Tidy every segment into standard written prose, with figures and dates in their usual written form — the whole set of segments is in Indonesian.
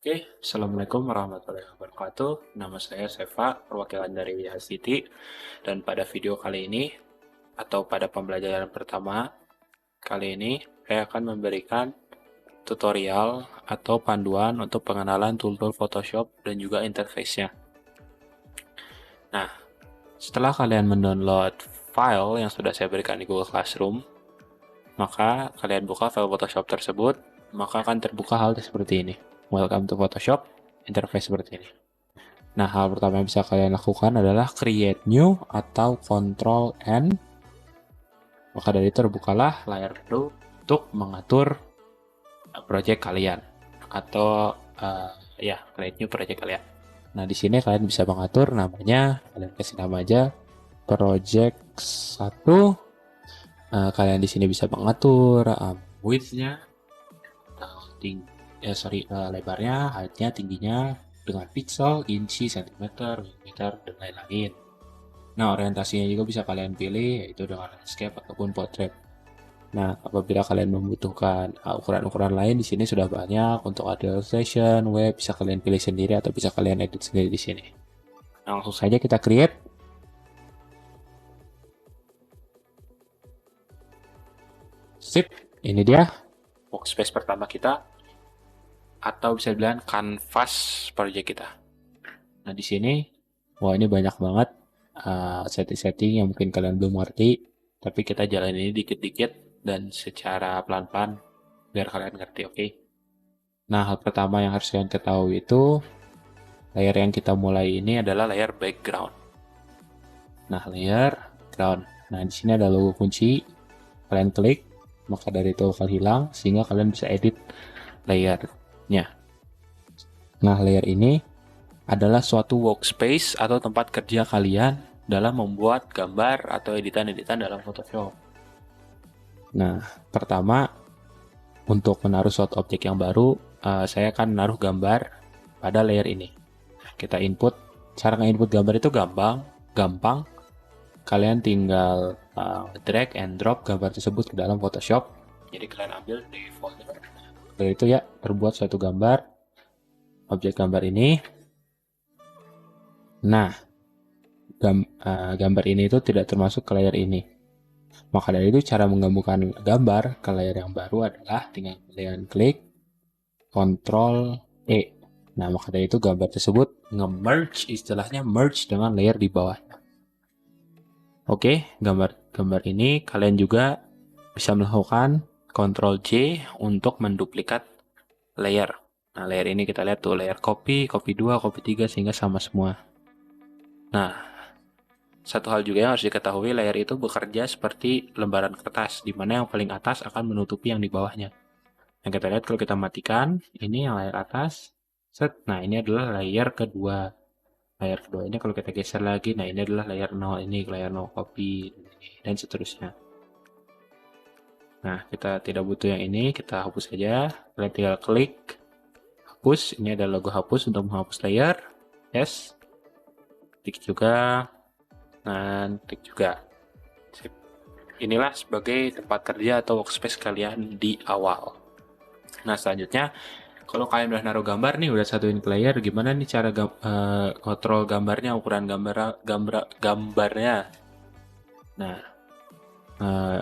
Oke, Assalamualaikum warahmatullahi wabarakatuh. Nama saya Seva, perwakilan dari ICT. Dan pada video kali ini, atau pada pembelajaran pertama kali ini, saya akan memberikan tutorial atau panduan untuk pengenalan tool-tool Photoshop dan juga interface-nya. Nah, setelah kalian mendownload file yang sudah saya berikan di Google Classroom, maka kalian buka file Photoshop tersebut, maka akan terbuka hal seperti ini. Welcome to Photoshop, interface seperti ini. Nah, hal pertama yang bisa kalian lakukan adalah create new atau control N. Maka dari itu terbukalah layar baru untuk mengatur project kalian atau create new project kalian. Nah, di sini kalian bisa mengatur namanya, kalian kasih nama aja project 1. Kalian di sini bisa mengatur width-nya, lebarnya, height-nya, tingginya, dengan pixel, inci, centimeter, milimeter, dan lain-lain. Nah, orientasinya juga bisa kalian pilih, yaitu dengan landscape ataupun portrait. Nah, apabila kalian membutuhkan ukuran-ukuran lain, di sini sudah banyak untuk illustration, web, bisa kalian pilih sendiri atau bisa kalian edit sendiri di sini. Nah, langsung saja kita create. Sip, ini dia workspace pertama kita, atau bisa dibilang canvas project kita. Nah, di sini, wah ini banyak banget setting-setting yang mungkin kalian belum ngerti, tapi kita jalan ini dikit-dikit dan secara pelan-pelan biar kalian ngerti, oke? Nah, hal pertama yang harus kalian ketahui itu, layer yang kita mulai ini adalah layer background. Nah, layer background. Nah, di sini ada logo kunci, kalian klik, maka dari itu bakal hilang, sehingga kalian bisa edit layernya. Nah, layer ini adalah suatu workspace atau tempat kerja kalian dalam membuat gambar atau editan-editan dalam Photoshop. Nah, pertama, untuk menaruh suatu objek yang baru, saya akan menaruh gambar pada layer ini. Kita input, cara nge-input gambar itu gampang. Kalian tinggal drag and drop gambar tersebut ke dalam Photoshop. Jadi kalian ambil di folder. Lalu itu ya, terbuat suatu gambar, objek gambar ini. Nah, gambar ini itu tidak termasuk ke layer ini. Maka dari itu cara menggabungkan gambar ke layer yang baru adalah dengan kalian klik Ctrl E. Nah, maka dari itu gambar tersebut nge-merge, istilahnya merge dengan layer di bawahnya. Oke, gambar ini kalian juga bisa melakukan Ctrl J untuk menduplikat layer. Nah, layer ini kita lihat tuh, layer copy 2, copy 3, sehingga sama semua. Nah, satu hal juga yang harus diketahui, layer itu bekerja seperti lembaran kertas, di mana yang paling atas akan menutupi yang di bawahnya. Yang kita lihat kalau kita matikan, ini yang layer atas, set. Nah, ini adalah layer kedua. Layer kedua ini kalau kita geser lagi, nah ini adalah layer 0, ini layer 0 copy, dan seterusnya. Nah, kita tidak butuh yang ini, kita hapus saja. Kalian tinggal klik hapus, ini ada logo hapus untuk menghapus layer. Yes. Klik juga, dan klik juga. Sip. Inilah sebagai tempat kerja atau workspace kalian di awal. Nah, selanjutnya, kalau kalian udah naruh gambar nih, udah satuin ke layer, gimana nih cara kontrol gambarnya, ukuran gambarnya? Nah,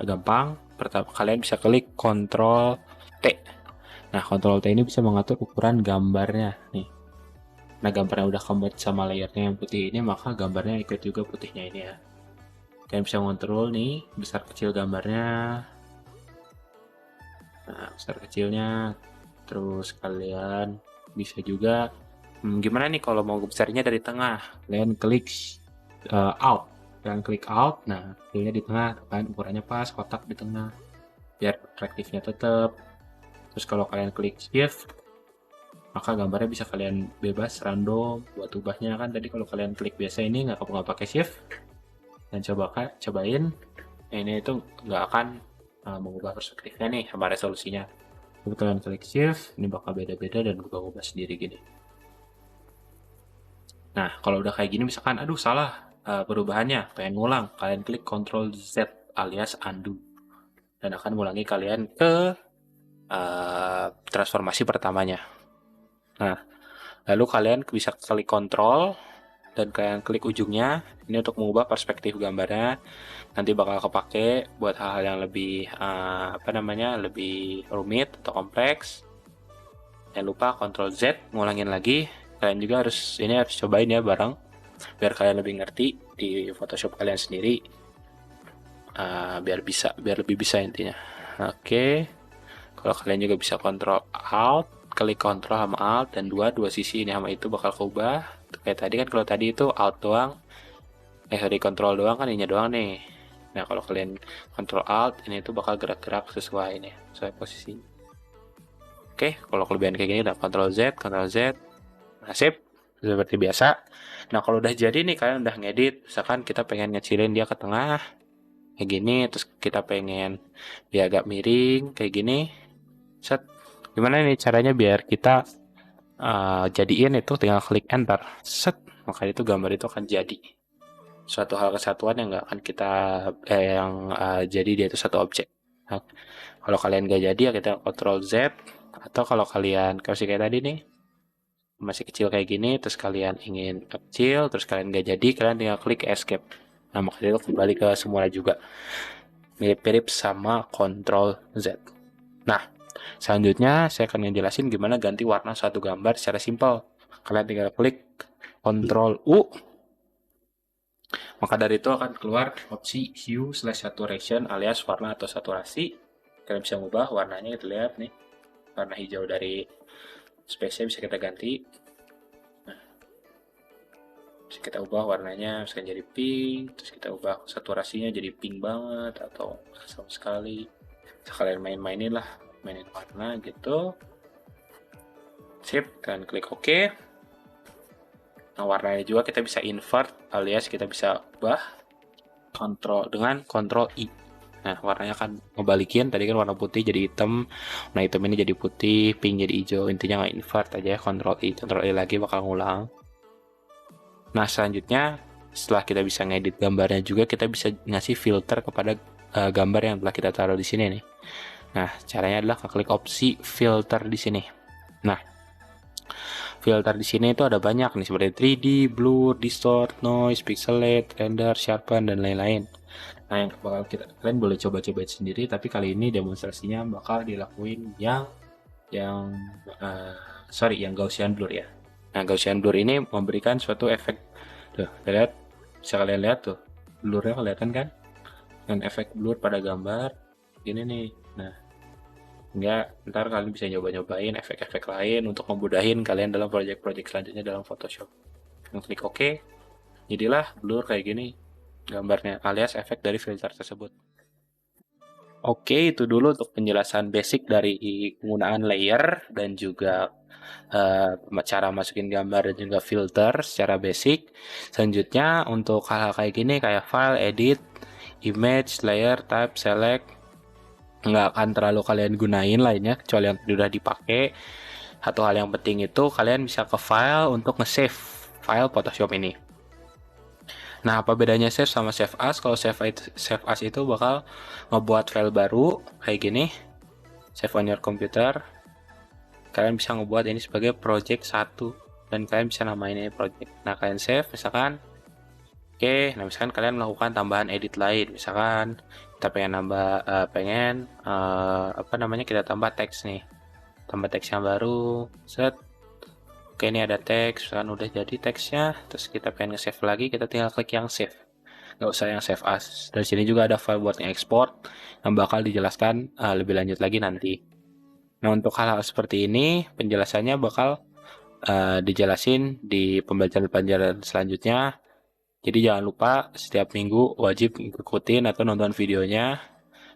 gampang. Pertama, kalian bisa klik Ctrl T. Nah, Ctrl T ini bisa mengatur ukuran gambarnya nih. Nah, gambarnya udah combine sama layernya yang putih ini, maka gambarnya ikut juga putihnya ini ya. Kalian bisa mengontrol nih, besar kecil gambarnya. Nah, besar kecilnya. Terus kalian bisa juga, gimana nih kalau mau besarnya dari tengah? Kalian klik Alt. Kalian klik Alt, nah pilihnya di tengah, kan ukurannya pas, kotak di tengah. Biar perspektifnya tetap. Terus kalau kalian klik Shift, maka gambarnya bisa kalian bebas random buat ubahnya kan. Tadi kalau kalian klik biasa ini nggak pakai Shift, dan cobain, ini itu nggak akan mengubah perspektifnya nih sama resolusinya. Tapi kalian klik Shift, ini bakal beda-beda dan berubah-ubah sendiri gini. Nah, kalau udah kayak gini misalkan, aduh salah perubahannya, pengen ngulang, kalian klik Ctrl Z alias undo. Dan akan mengulangi kalian ke transformasi pertamanya. Nah, Lalu kalian bisa klik kontrol dan kalian klik ujungnya. Ini untuk mengubah perspektif gambarnya. Nanti bakal kepake buat hal-hal yang lebih lebih rumit atau kompleks. Jangan lupa Ctrl Z, ngulangin lagi. Kalian juga harus cobain ya bareng, biar kalian lebih ngerti di Photoshop kalian sendiri. Biar lebih bisa intinya. Oke. Kalau kalian juga bisa Ctrl Alt, klik Ctrl sama Alt dan dua sisi ini sama itu bakal keubah. Kayak tadi kan, kalau tadi itu Alt doang, Ctrl doang kan, ininya doang nih. Nah kalau kalian Ctrl Alt, ini tuh bakal gerak-gerak sesuai ini, sesuai posisi. Oke, kalau kelebihan kayak gini udah Ctrl Z, nah sip, seperti biasa. Nah kalau udah jadi nih, kalian udah ngedit, misalkan kita pengen ngecilin dia ke tengah, kayak gini, terus kita pengen dia agak miring, kayak gini, set. Gimana nih caranya biar kita jadiin itu? Tinggal klik enter, set, maka itu gambar itu akan jadi suatu hal kesatuan yang nggak akan kita jadi dia itu satu objek. Nah, kalau kalian nggak jadi ya kita Ctrl Z, atau kalau kalian kasih kayak tadi nih masih kecil kayak gini, terus kalian ingin kecil, terus kalian nggak jadi, kalian tinggal klik escape. Nah maka itu kembali ke semula juga, mirip-mirip sama Ctrl Z. Nah selanjutnya saya akan ngejelasin gimana ganti warna satu gambar secara simpel. Kalian tinggal klik Ctrl U, maka dari itu akan keluar opsi hue/saturation alias warna atau saturasi. Kalian bisa mengubah warnanya, kita lihat nih, warna hijau dari space-nya bisa kita ganti. Nah, bisa kita ubah warnanya misalkan jadi pink, terus kita ubah saturasinya jadi pink banget atau sama sekali. Bisa kalian mainin warna gitu. Sip, kalian klik OK. Nah, warnanya juga kita bisa invert alias kita bisa ubah dengan Ctrl I. Nah, warnanya akan ngebalikin, tadi kan warna putih jadi hitam, nah hitam ini jadi putih, pink jadi hijau. Intinya nggak invert aja, Ctrl I lagi bakal ngulang. Nah, selanjutnya setelah kita bisa ngedit gambarnya juga, kita bisa ngasih filter kepada gambar yang telah kita taruh di sini nih. Nah, caranya adalah klik opsi filter di sini. Nah, filter di sini itu ada banyak nih, seperti 3D, blur, distort, noise, pixelate, render, sharpen, dan lain-lain. Nah, yang bakal kalian boleh coba-coba sendiri, tapi kali ini demonstrasinya bakal dilakuin yang Gaussian blur ya. Nah, Gaussian blur ini memberikan suatu efek. Tuh, lihat, bisa kalian lihat tuh, blurnya kelihatan kan? Dan efek blur pada gambar gini nih. Nah, ntar kalian bisa nyoba-nyobain efek-efek lain untuk memudahin kalian dalam project-project selanjutnya dalam Photoshop. Klik OK, jadilah blur kayak gini gambarnya alias efek dari filter tersebut. Oke, itu dulu untuk penjelasan basic dari penggunaan layer dan juga cara masukin gambar dan juga filter secara basic. Selanjutnya untuk hal-hal kayak gini, kayak file, edit, image, layer, type, select, nggak akan terlalu kalian gunain lainnya kecuali yang sudah dipakai. Satu hal yang penting itu kalian bisa ke file untuk nge-save file Photoshop ini. Nah, apa bedanya save sama save as? Kalau save as itu bakal ngebuat file baru kayak gini, save on your computer. Kalian bisa ngebuat ini sebagai project 1 dan kalian bisa namain ini project. Nah, kalian save misalkan. Oke, nah misalkan kalian melakukan tambahan edit lain, misalkan kita pengen nambah kita tambah teks nih, tambah teks yang baru, set. Oke, ini ada teks, misalkan udah jadi teksnya, terus kita pengen nge-save lagi, kita tinggal klik yang save, nggak usah yang save as. Dari sini juga ada file buat nge-export yang bakal dijelaskan lebih lanjut lagi nanti. Nah, untuk hal-hal seperti ini penjelasannya bakal dijelasin di pembelajaran selanjutnya. Jadi jangan lupa setiap minggu wajib ikutin atau nonton videonya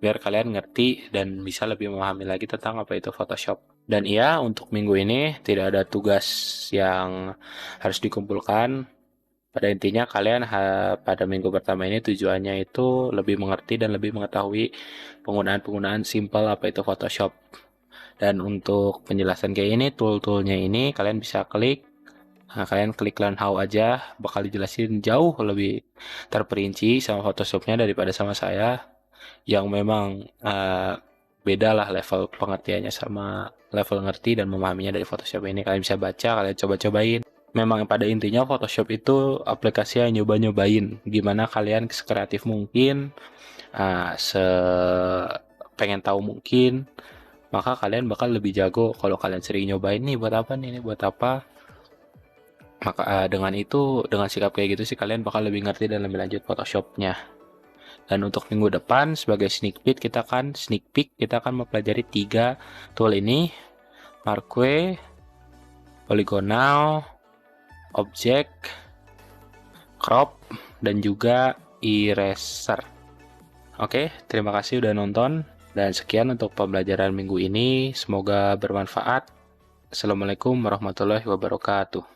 biar kalian ngerti dan bisa lebih memahami lagi tentang apa itu Photoshop. Dan iya, untuk minggu ini tidak ada tugas yang harus dikumpulkan. Pada intinya kalian pada minggu pertama ini tujuannya itu lebih mengerti dan lebih mengetahui penggunaan simple apa itu Photoshop. Dan untuk penjelasan kayak ini, tool-toolnya ini kalian bisa klik. Nah, kalian klik learn how aja, bakal dijelasin jauh lebih terperinci sama Photoshopnya daripada sama saya yang memang beda lah level pengertiannya sama level ngerti dan memahaminya dari Photoshop ini. Kalian bisa baca, kalian coba-cobain. Memang pada intinya Photoshop itu aplikasi yang nyoba-nyobain gimana kalian sekreatif mungkin, pengen tahu mungkin, maka kalian bakal lebih jago kalau kalian sering nyobain nih buat apa nih, ini buat apa. Maka dengan itu, dengan sikap kayak gitu sih kalian bakal lebih ngerti dan lebih lanjut Photoshopnya. Dan untuk minggu depan sebagai sneak peek kita akan mempelajari 3 tool ini, Marquee, Polygonal, Object, Crop, dan juga Eraser. Oke, terima kasih udah nonton. Dan sekian untuk pembelajaran minggu ini. Semoga bermanfaat. Assalamualaikum warahmatullahi wabarakatuh.